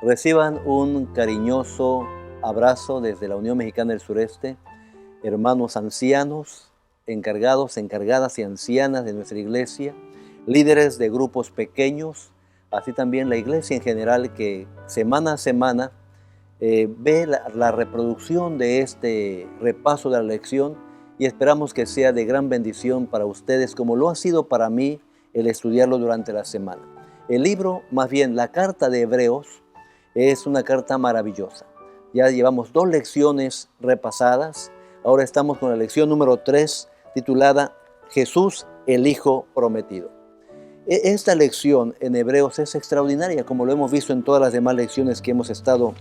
Reciban un cariñoso abrazo desde la Unión Mexicana del Sureste, hermanos ancianos, encargadas y ancianas de nuestra iglesia, líderes de grupos pequeños, así también la iglesia en general que semana a semana ve la reproducción de este repaso de la lección y esperamos que sea de gran bendición para ustedes como lo ha sido para mí el estudiarlo durante la semana. El libro, más bien la carta de Hebreos, es una carta maravillosa. Ya llevamos 2 lecciones repasadas. Ahora estamos con la lección número 3, titulada Jesús, el Hijo Prometido. Esta lección en Hebreos es extraordinaria, como lo hemos visto en todas las demás lecciones que hemos estado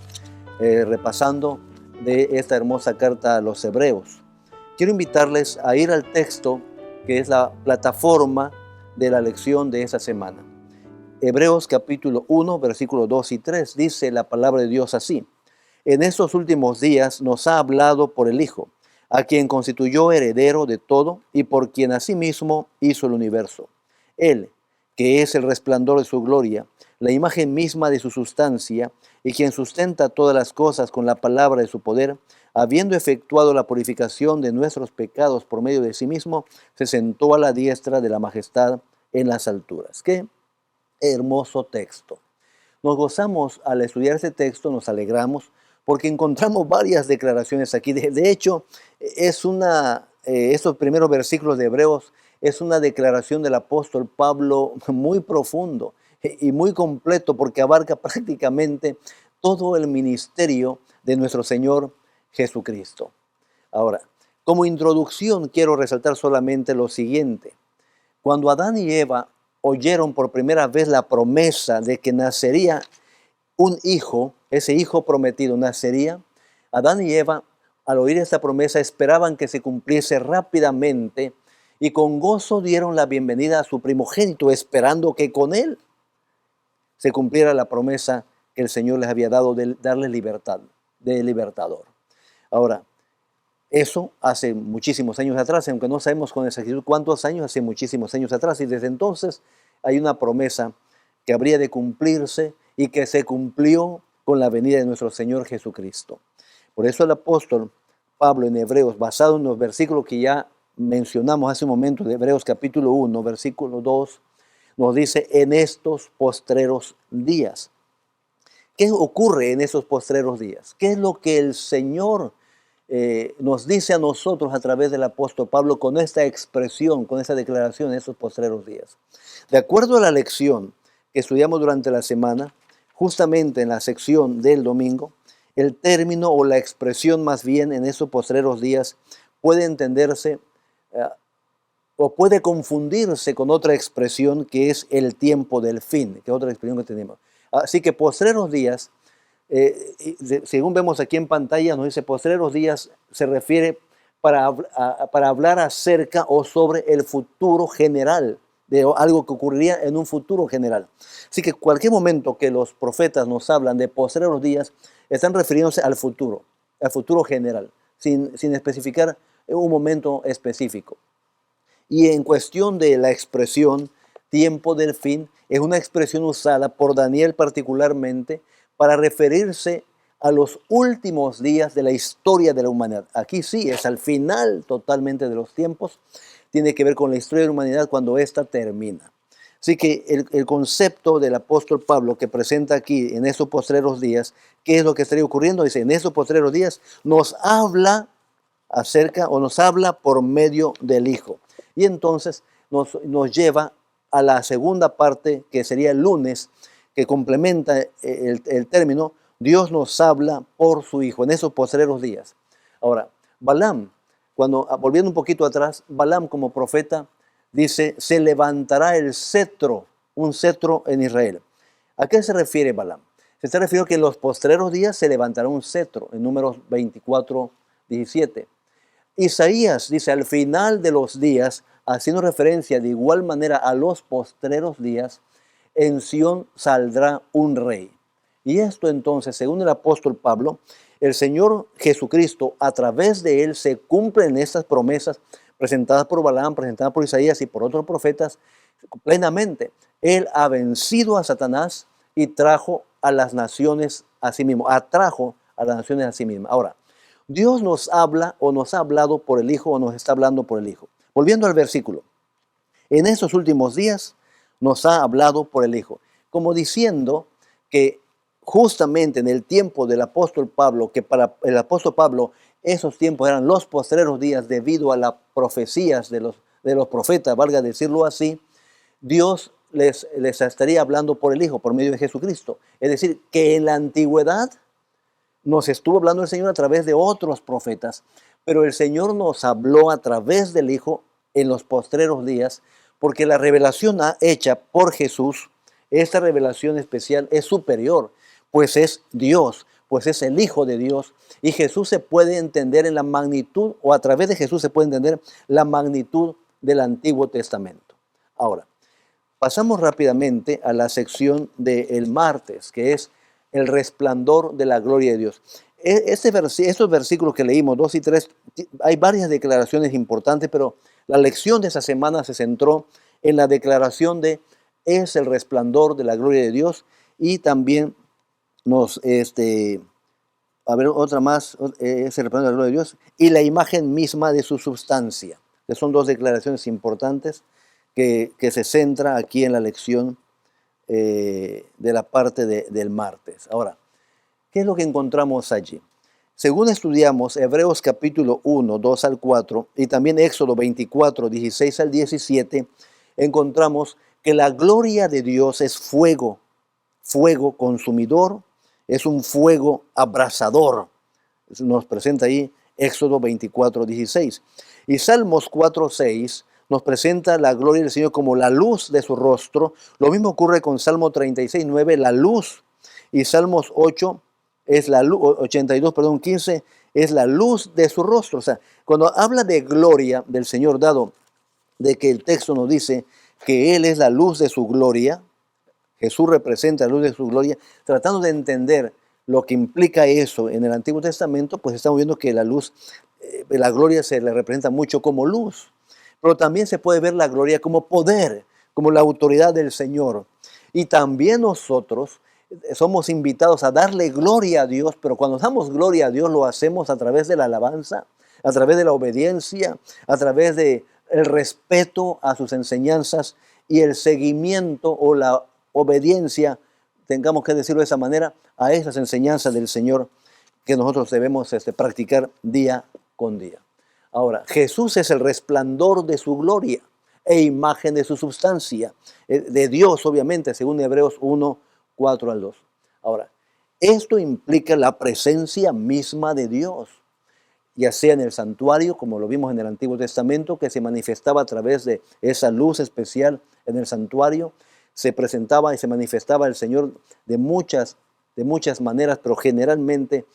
repasando de esta hermosa carta a los Hebreos. Quiero invitarles a ir al texto que es la plataforma de la lección de esta semana. Hebreos capítulo 1, versículos 2 y 3, dice la palabra de Dios así: en estos últimos días nos ha hablado por el Hijo, a quien constituyó heredero de todo y por quien asimismo hizo el universo. Él, que es el resplandor de su gloria, la imagen misma de su sustancia, y quien sustenta todas las cosas con la palabra de su poder, habiendo efectuado la purificación de nuestros pecados por medio de sí mismo, se sentó a la diestra de la majestad en las alturas. ¿Qué hermoso texto? Nos gozamos al estudiar este texto, nos alegramos, porque encontramos varias declaraciones aquí. De hecho, estos primeros versículos de Hebreos es una declaración del apóstol Pablo muy profundo y muy completo, porque abarca prácticamente todo el ministerio de nuestro Señor Jesucristo. Ahora, como introducción quiero resaltar solamente lo siguiente. Cuando Adán y Eva oyeron por primera vez la promesa de que nacería un hijo, ese hijo prometido nacería, Adán y Eva, al oír esta promesa, esperaban que se cumpliese rápidamente y con gozo dieron la bienvenida a su primogénito, esperando que con él se cumpliera la promesa que el Señor les había dado de darles libertad, de libertador. Ahora, eso hace muchísimos años atrás, aunque no sabemos con exactitud cuántos años, hace muchísimos años atrás, y desde entonces hay una promesa que habría de cumplirse y que se cumplió con la venida de nuestro Señor Jesucristo. Por eso el apóstol Pablo en Hebreos, basado en los versículos que ya mencionamos hace un momento, de Hebreos capítulo 1, versículo 2, nos dice: en estos postreros días. ¿Qué ocurre en esos postreros días? ¿Qué es lo que el Señor nos dice a nosotros a través del apóstol Pablo con esta expresión, con esta declaración en esos postreros días? De acuerdo a la lección que estudiamos durante la semana, justamente en la sección del domingo, el término o la expresión más bien en esos postreros días puede entenderse o puede confundirse con otra expresión que es el tiempo del fin, que es otra expresión que tenemos. Así que postreros días, según vemos aquí en pantalla, nos dice postreros días, se refiere para hablar acerca o sobre el futuro general, de algo que ocurriría en un futuro general. Así que cualquier momento que los profetas nos hablan de postreros días, están refiriéndose al futuro general, sin especificar un momento específico. Y en cuestión de la expresión tiempo del fin, es una expresión usada por Daniel particularmente para referirse a los últimos días de la historia de la humanidad. Aquí sí, es al final totalmente de los tiempos, tiene que ver con la historia de la humanidad cuando ésta termina. Así que el concepto del apóstol Pablo que presenta aquí en esos postreros días, ¿qué es lo que estaría ocurriendo? Dice, en esos postreros días nos habla acerca o nos habla por medio del Hijo. Y entonces nos lleva a la segunda parte, que sería el lunes, que complementa el término, Dios nos habla por su Hijo en esos postreros días. Ahora, Balaam, volviendo un poquito atrás, Balaam como profeta dice, se levantará el cetro, un cetro en Israel. ¿A qué se refiere Balaam? Se está refiriendo que en los postreros días se levantará un cetro, en Números 24, 17. Isaías dice, al final de los días, haciendo referencia de igual manera a los postreros días, en Sión saldrá un rey. Y esto entonces, según el apóstol Pablo, el Señor Jesucristo, a través de él se cumplen estas promesas presentadas por Balaam, presentadas por Isaías y por otros profetas plenamente. Él ha vencido a Satanás y trajo a las naciones a sí mismo, atrajo a las naciones a sí misma. Ahora, Dios nos habla o nos ha hablado por el Hijo o nos está hablando por el Hijo. Volviendo al versículo, en estos últimos días nos ha hablado por el Hijo, como diciendo que justamente en el tiempo del apóstol Pablo, que para el apóstol Pablo esos tiempos eran los postreros días debido a las profecías de los profetas, valga decirlo así, Dios les estaría hablando por el Hijo, por medio de Jesucristo. Es decir, que en la antigüedad nos estuvo hablando el Señor a través de otros profetas, pero el Señor nos habló a través del Hijo en los postreros días, porque la revelación hecha por Jesús, esta revelación especial es superior, pues es Dios, pues es el Hijo de Dios, y Jesús se puede entender en la magnitud, o a través de Jesús se puede entender la magnitud del Antiguo Testamento. Ahora, pasamos rápidamente a la sección del martes, que es el resplandor de la gloria de Dios. Estos versículos que leímos, 2 y 3, hay varias declaraciones importantes, pero la lección de esa semana se centró en la declaración de es el resplandor de la gloria de Dios, y también nos, a ver, otra más, es el resplandor de la gloria de Dios, y la imagen misma de su substancia, que son dos declaraciones importantes que se centra aquí en la lección de la parte del martes. Ahora, ¿qué es lo que encontramos allí? Según estudiamos Hebreos capítulo 1, 2 al 4 y también Éxodo 24, 16 al 17, encontramos que la gloria de Dios es fuego, fuego consumidor, es un fuego abrasador. Nos presenta ahí Éxodo 24, 16. Y Salmos 4, 6 nos presenta la gloria del Señor como la luz de su rostro. Lo mismo ocurre con Salmo 36, 9, la luz. Y Salmos 8 es la luz, 82, perdón, 15 es la luz de su rostro. O sea, cuando habla de gloria del Señor, dado de que el texto nos dice que Él es la luz de su gloria, Jesús representa la luz de su gloria, tratando de entender lo que implica eso en el Antiguo Testamento, pues estamos viendo que la luz, la gloria se le representa mucho como luz, pero también se puede ver la gloria como poder, como la autoridad del Señor. Y también nosotros somos invitados a darle gloria a Dios, pero cuando damos gloria a Dios lo hacemos a través de la alabanza, a través de la obediencia, a través de el respeto a sus enseñanzas y el seguimiento o la obediencia, tengamos que decirlo de esa manera, a esas enseñanzas del Señor que nosotros debemos practicar día con día. Ahora, Jesús es el resplandor de su gloria e imagen de su substancia, de Dios obviamente, según Hebreos 1, 4 al 2. Ahora, esto implica la presencia misma de Dios, ya sea en el santuario, como lo vimos en el Antiguo Testamento, que se manifestaba a través de esa luz especial en el santuario, se presentaba y se manifestaba el Señor de muchas maneras, pero generalmente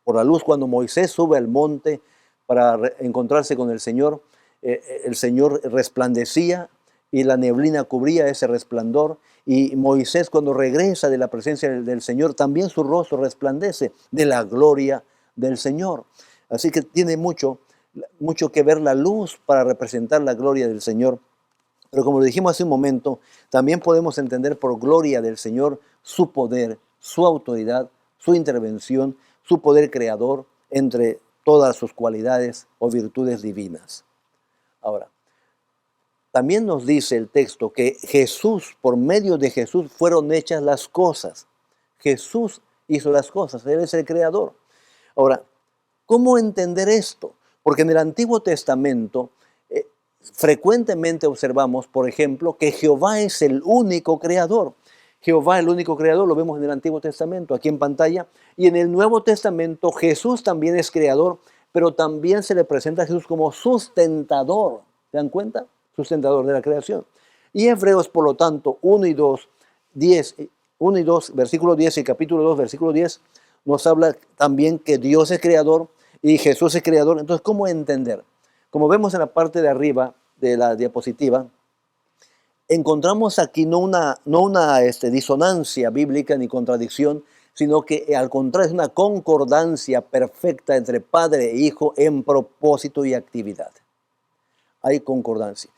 por la luz. Cuando Moisés sube al monte para encontrarse con el Señor resplandecía y la neblina cubría ese resplandor. Y Moisés, cuando regresa de la presencia del Señor, también su rostro resplandece de la gloria del Señor. Así que tiene mucho que ver la luz para representar la gloria del Señor. Pero como lo dijimos hace un momento, también podemos entender por gloria del Señor su poder, su autoridad, su intervención, su poder creador, entre todas sus cualidades o virtudes divinas. Ahora, también nos dice el texto que Jesús, por medio de Jesús, fueron hechas las cosas. Jesús hizo las cosas, Él es el creador. Ahora, ¿cómo entender esto? Porque en el Antiguo Testamento frecuentemente observamos, por ejemplo, que Jehová es el único creador. Jehová, el único creador, lo vemos en el Antiguo Testamento, aquí en pantalla. Y en el Nuevo Testamento Jesús también es creador, pero también se le presenta a Jesús como sustentador. ¿Se dan cuenta? Sustentador de la creación. Y Hebreos, por lo tanto, 1 y 2, 1 y 2, versículo 10 y capítulo 2, versículo 10, nos habla también que Dios es creador y Jesús es creador. Entonces, ¿cómo entender? Como vemos en la parte de arriba de la diapositiva, encontramos aquí no una disonancia bíblica ni contradicción, sino que al contrario es una concordancia perfecta entre Padre e Hijo en propósito y actividad. Hay concordancia.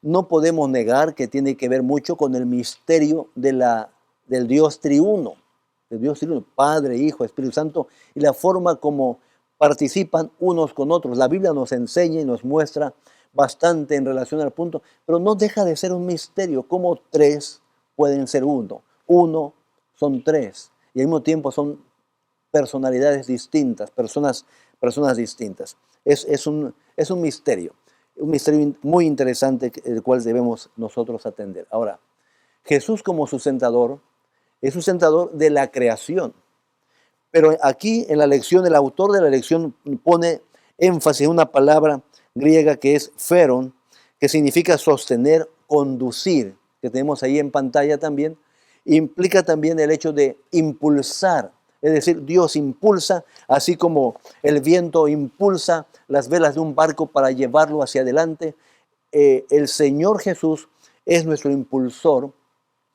No podemos negar que tiene que ver mucho con el misterio del Dios triuno, de Dios Trino, Padre, Hijo, Espíritu Santo, y la forma como participan unos con otros. La Biblia nos enseña y nos muestra bastante en relación al punto, pero no deja de ser un misterio cómo tres pueden ser uno. Uno son tres y al mismo tiempo son personalidades distintas, personas distintas. Es un misterio muy interesante el cual debemos nosotros atender. Ahora, Jesús como sustentador es sustentador de la creación. Pero aquí en la lección, el autor de la lección pone énfasis en una palabra griega que es feron, que significa sostener, conducir, que tenemos ahí en pantalla también. Implica también el hecho de impulsar, es decir, Dios impulsa, así como el viento impulsa las velas de un barco para llevarlo hacia adelante. El Señor Jesús es nuestro impulsor,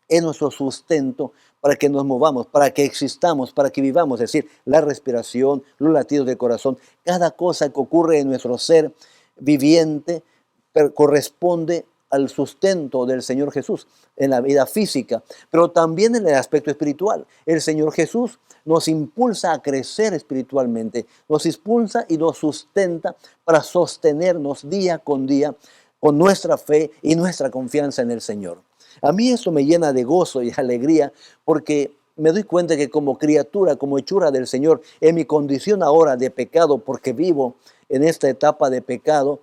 es nuestro sustento para que nos movamos, para que existamos, para que vivamos, es decir, la respiración, los latidos del corazón, cada cosa que ocurre en nuestro ser viviente corresponde al sustento del Señor Jesús en la vida física, pero también en el aspecto espiritual. El Señor Jesús nos impulsa a crecer espiritualmente, nos impulsa y nos sustenta para sostenernos día con día con nuestra fe y nuestra confianza en el Señor. A mí eso me llena de gozo y alegría porque me doy cuenta que como criatura, como hechura del Señor, en mi condición ahora de pecado, porque vivo en esta etapa de pecado,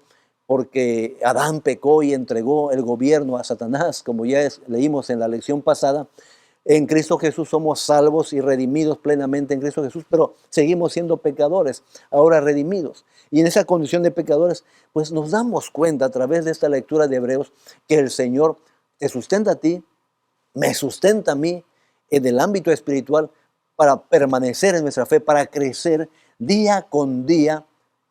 porque Adán pecó y entregó el gobierno a Satanás, como ya leímos en la lección pasada. En Cristo Jesús somos salvos y redimidos plenamente en Cristo Jesús, pero seguimos siendo pecadores, ahora redimidos. Y en esa condición de pecadores, pues nos damos cuenta a través de esta lectura de Hebreos que el Señor te sustenta a ti, me sustenta a mí en el ámbito espiritual para permanecer en nuestra fe, para crecer día con día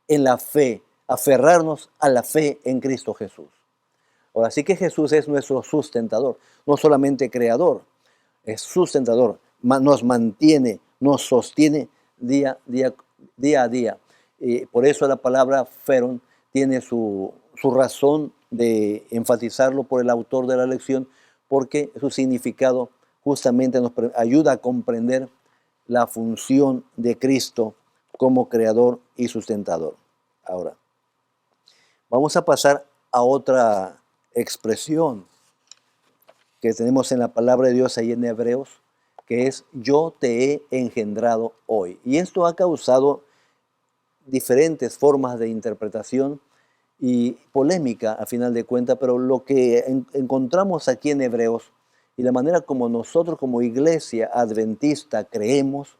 en la fe, aferrarnos a la fe en Cristo Jesús. Ahora sí que Jesús es nuestro sustentador, no solamente creador, es sustentador, nos mantiene, nos sostiene día a día. Por eso la palabra feron tiene su razón de enfatizarlo por el autor de la lección, porque su significado justamente nos ayuda a comprender la función de Cristo como creador y sustentador. Ahora, vamos a pasar a otra expresión que tenemos en la palabra de Dios ahí en Hebreos, que es yo te he engendrado hoy. Y esto ha causado diferentes formas de interpretación y polémica a final de cuentas, pero lo que encontramos aquí en Hebreos y la manera como nosotros como iglesia adventista creemos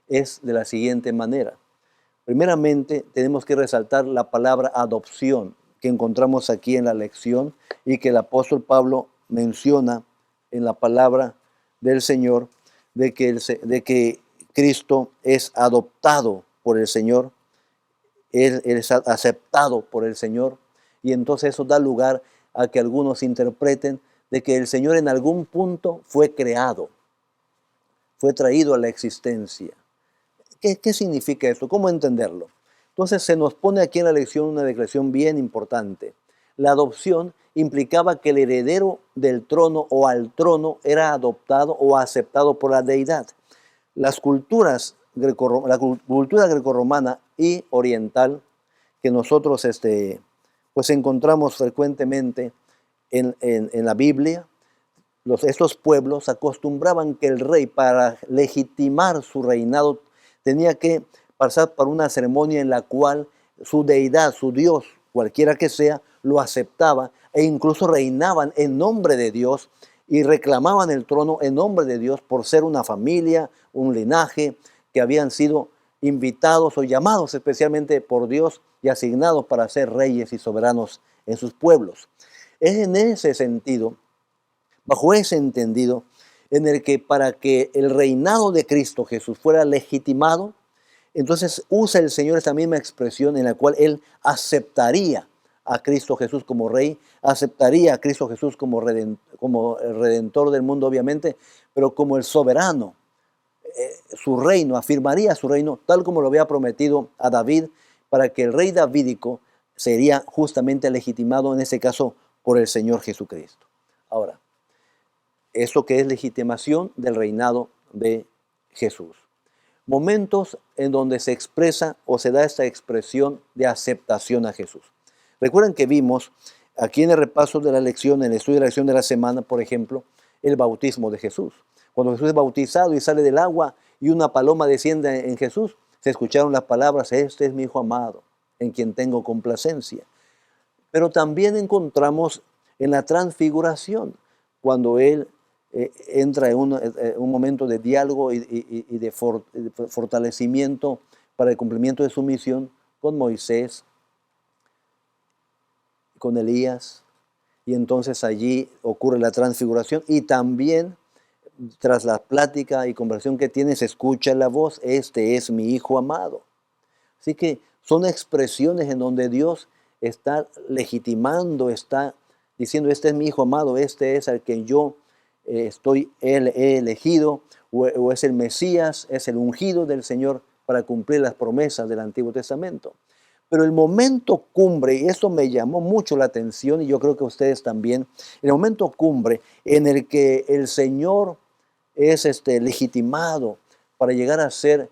es de la siguiente manera. Primeramente tenemos que resaltar la palabra adopción que encontramos aquí en la lección y que el apóstol Pablo menciona en la palabra del Señor de que Cristo es adoptado por el Señor. Él es aceptado por el Señor y entonces eso da lugar a que algunos interpreten de que el Señor en algún punto fue creado, fue traído a la existencia. ¿Qué significa esto? ¿Cómo entenderlo? Entonces se nos pone aquí en la lección una declaración bien importante. La adopción implicaba que el heredero del trono o al trono era adoptado o aceptado por la deidad. Las culturas la cultura grecorromana y oriental que nosotros pues encontramos frecuentemente en la Biblia, estos pueblos acostumbraban que el rey para legitimar su reinado tenía que pasar por una ceremonia en la cual su deidad, su Dios, cualquiera que sea, lo aceptaba e incluso reinaban en nombre de Dios y reclamaban el trono en nombre de Dios por ser una familia, un linaje que habían sido invitados o llamados especialmente por Dios y asignados para ser reyes y soberanos en sus pueblos. Es en ese sentido, bajo ese entendido, en el que para que el reinado de Cristo Jesús fuera legitimado, entonces usa el Señor esta misma expresión en la cual Él aceptaría a Cristo Jesús como Rey, aceptaría a Cristo Jesús como el Redentor del mundo, obviamente, pero como el soberano, su reino, afirmaría su reino tal como lo había prometido a David, para que el rey davídico sería justamente legitimado, en este caso, por el Señor Jesucristo. Ahora, esto que es legitimación del reinado de Jesús. Momentos en donde se expresa o se da esta expresión de aceptación a Jesús. Recuerden que vimos aquí en el repaso de la lección, en el estudio de la lección de la semana, por ejemplo, el bautismo de Jesús. Cuando Jesús es bautizado y sale del agua y una paloma desciende en Jesús, se escucharon las palabras: este es mi Hijo amado, en quien tengo complacencia. Pero también encontramos en la transfiguración, cuando Él entra en un momento de diálogo y de fortalecimiento para el cumplimiento de su misión con Moisés, con Elías, y entonces allí ocurre la transfiguración, y también tras la plática y conversación que tiene, se escucha la voz: este es mi Hijo amado. Así que son expresiones en donde Dios está legitimando, está diciendo: este es mi Hijo amado, este es al que yo he elegido, o es el Mesías, es el ungido del Señor para cumplir las promesas del Antiguo Testamento. Pero el momento cumbre, y eso me llamó mucho la atención, y yo creo que ustedes también, el momento cumbre en el que el Señor es legitimado para llegar a ser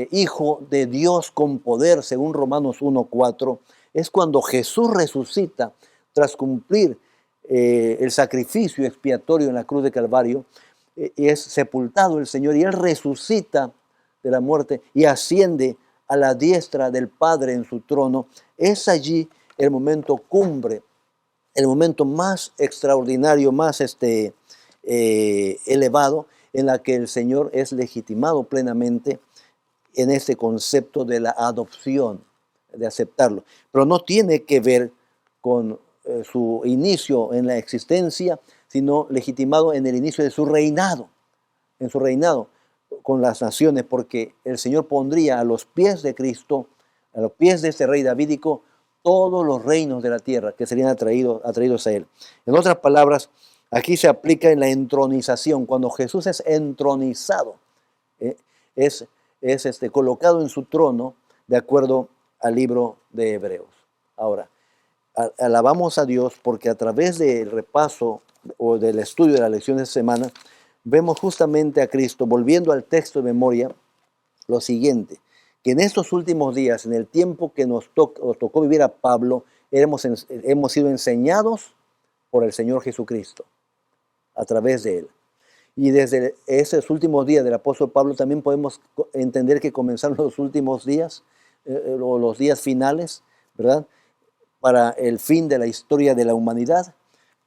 hijo de Dios con poder, según Romanos 1:4, es cuando Jesús resucita tras cumplir el sacrificio expiatorio en la cruz de Calvario, y es sepultado el Señor, y Él resucita de la muerte y asciende a la diestra del Padre en su trono. Es allí el momento cumbre, el momento más extraordinario, más elevado, en la que el Señor es legitimado plenamente en este concepto de la adopción, de aceptarlo. Pero no tiene que ver con su inicio en la existencia, sino legitimado en el inicio de su reinado, en su reinado con las naciones, porque el Señor pondría a los pies de Cristo, a los pies de este rey davídico, todos los reinos de la tierra que serían atraídos a Él. En otras palabras, aquí se aplica en la entronización. Cuando Jesús es entronizado, es colocado en su trono, de acuerdo al libro de Hebreos. Ahora, alabamos a Dios porque a través del repaso o del estudio de la lección de esta semana, vemos justamente a Cristo, volviendo al texto de memoria, lo siguiente: que en estos últimos días, en el tiempo que nos tocó vivir a Pablo, hemos sido enseñados por el Señor Jesucristo, a través de Él. Y desde esos últimos días del apóstol Pablo también podemos entender que comenzaron los últimos días, o los días finales, ¿verdad?, para el fin de la historia de la humanidad.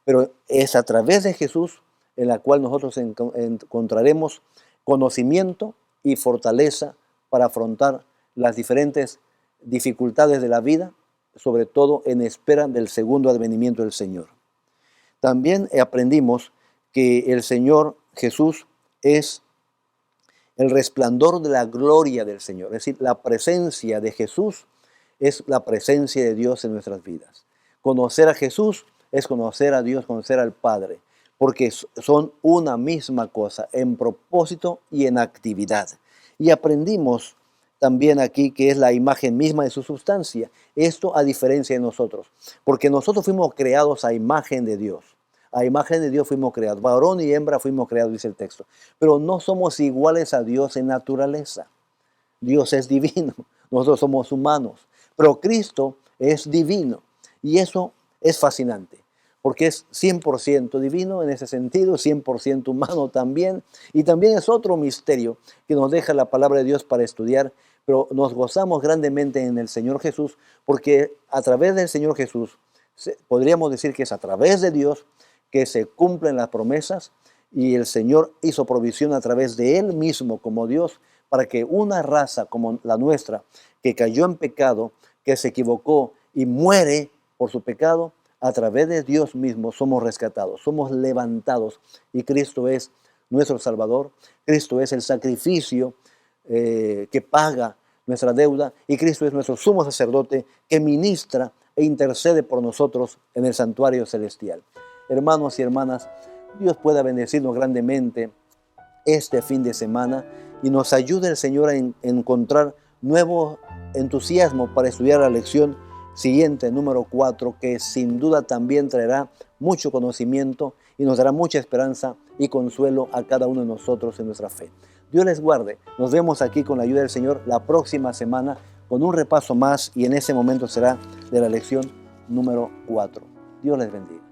Pero es a través de Jesús en la cual nosotros encontraremos conocimiento y fortaleza para afrontar las diferentes dificultades de la vida, sobre todo en espera del segundo advenimiento del Señor. También aprendimos que el Señor Jesús es el resplandor de la gloria del Señor. Es decir, la presencia de Jesús es la presencia de Dios en nuestras vidas. Conocer a Jesús es conocer a Dios, conocer al Padre, porque son una misma cosa en propósito y en actividad. Y aprendimos también aquí que es la imagen misma de su sustancia. Esto a diferencia de nosotros, porque nosotros fuimos creados a imagen de Dios. A imagen de Dios fuimos creados. Varón y hembra fuimos creados, dice el texto. Pero no somos iguales a Dios en naturaleza. Dios es divino, nosotros somos humanos. Pero Cristo es divino. Y eso es fascinante, porque es 100% divino en ese sentido, 100% humano también. Y también es otro misterio que nos deja la palabra de Dios para estudiar. Pero nos gozamos grandemente en el Señor Jesús, porque a través del Señor Jesús, podríamos decir que es a través de Dios que se cumplen las promesas, y el Señor hizo provisión a través de Él mismo como Dios para que una raza como la nuestra, que cayó en pecado, que se equivocó y muere por su pecado, a través de Dios mismo somos rescatados, somos levantados, y Cristo es nuestro Salvador. Cristo es el sacrificio que paga nuestra deuda, y Cristo es nuestro sumo sacerdote que ministra e intercede por nosotros en el santuario celestial. Hermanos y hermanas, Dios pueda bendecirnos grandemente este fin de semana y nos ayude el Señor a encontrar nuevo entusiasmo para estudiar la lección siguiente, número 4, que sin duda también traerá mucho conocimiento y nos dará mucha esperanza y consuelo a cada uno de nosotros en nuestra fe. Dios les guarde. Nos vemos aquí con la ayuda del Señor la próxima semana con un repaso más y en ese momento será de la lección número 4. Dios les bendiga.